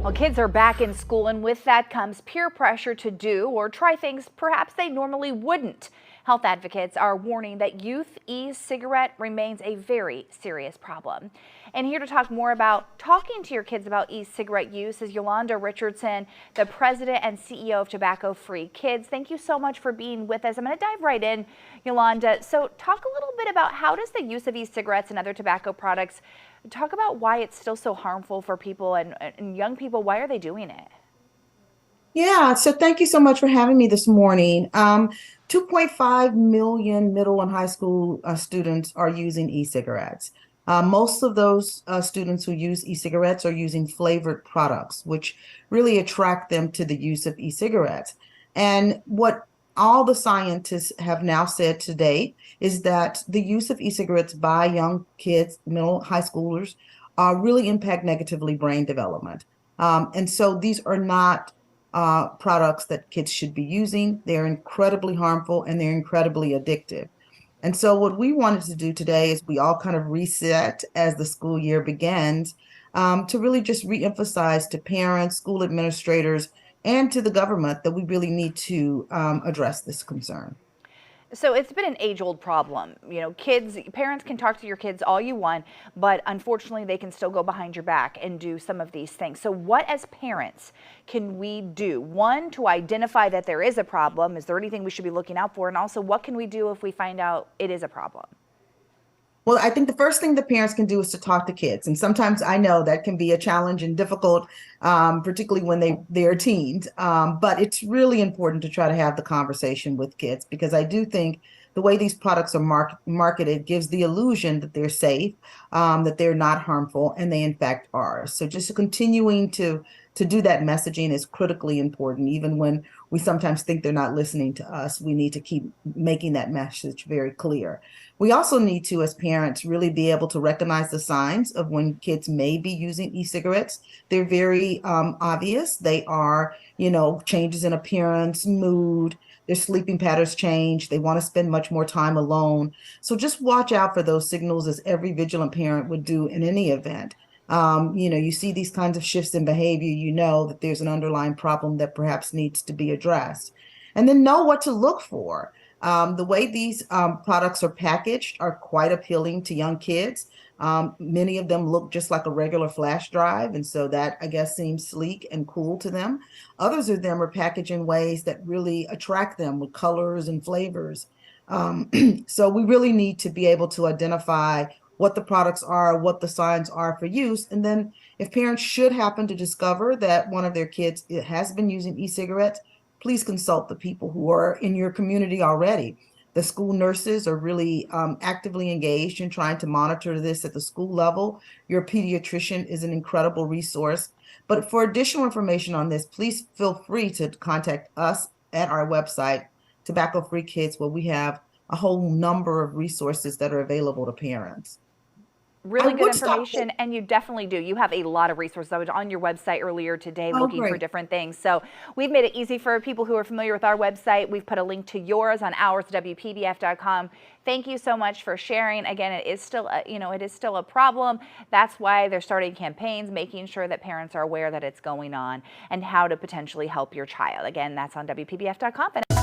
Well, kids are back in school, and with that comes peer pressure to do or try things perhaps they normally wouldn't. Health advocates are warning that youth e-cigarette remains a very serious problem. And here to talk more about talking to your kids about e-cigarette use is Yolanda Richardson, the president and CEO of Tobacco Free Kids. Thank you so much for being with us. I'm going to dive right in, Yolanda. So talk a little bit about how does the use of e-cigarettes and other tobacco products, talk about why it's still so harmful for people and young people. Why are they doing it? Yeah, so thank you so much for having me this morning. 2.5 million middle and high school students are using e-cigarettes. Most of those students who use e-cigarettes are using flavored products, which really attract them to the use of e-cigarettes. And what all the scientists have now said to date is that the use of e-cigarettes by young kids, middle high schoolers, really impact negatively brain development. And so these are not products that kids should be using. They're incredibly harmful and they're incredibly addictive. And so, what we wanted to do today is we all kind of reset as the school year begins to really just reemphasize to parents, school administrators, and to the government that we really need to address this concern. So it's been an age-old problem. You know, parents can talk to your kids all you want, but unfortunately they can still go behind your back and do some of these things. So what as parents can we do? One, to identify that there is a problem. Is there anything we should be looking out for? And also, what can we do if we find out it is a problem? Well, I think the first thing the parents can do is to talk to kids, and sometimes I know that can be a challenge and difficult, particularly when they're teens. But it's really important to try to have the conversation with kids because I do think the way these products are marketed gives the illusion that they're safe, that they're not harmful, and they in fact are. So just continuing to do that messaging is critically important. Even when we sometimes think they're not listening to us, we need to keep making that message very clear. We also need to, as parents, really be able to recognize the signs of when kids may be using e-cigarettes. They're very obvious. They are, changes in appearance, mood, their sleeping patterns change. They want to spend much more time alone. So just watch out for those signals as every vigilant parent would do in any event. You see these kinds of shifts in behavior, you know that there's an underlying problem that perhaps needs to be addressed. And then know what to look for. The way these products are packaged are quite appealing to young kids. Many of them look just like a regular flash drive, and so that, I guess, seems sleek and cool to them. Others of them are packaged in ways that really attract them with colors and flavors. Um, so we really need to be able to identify what the products are, what the signs are for use. And then if parents should happen to discover that one of their kids has been using e-cigarettes, please consult the people who are in your community already. The school nurses are really actively engaged in trying to monitor this at the school level. Your pediatrician is an incredible resource. But for additional information on this, please feel free to contact us at our website, Tobacco Free Kids, where we have a whole number of resources that are available to parents. I Really good would stop there. information, and you definitely do. You have a lot of resources. I was on your website earlier today Oh, looking for great. different things. So we've made it easy for people who are familiar with our website. We've put a link to yours on ours, WPBF.com. Thank you so much for sharing. Again, it is still it is still a problem. That's why they're starting campaigns, making sure that parents are aware that it's going on and how to potentially help your child. Again, that's on WPBF.com.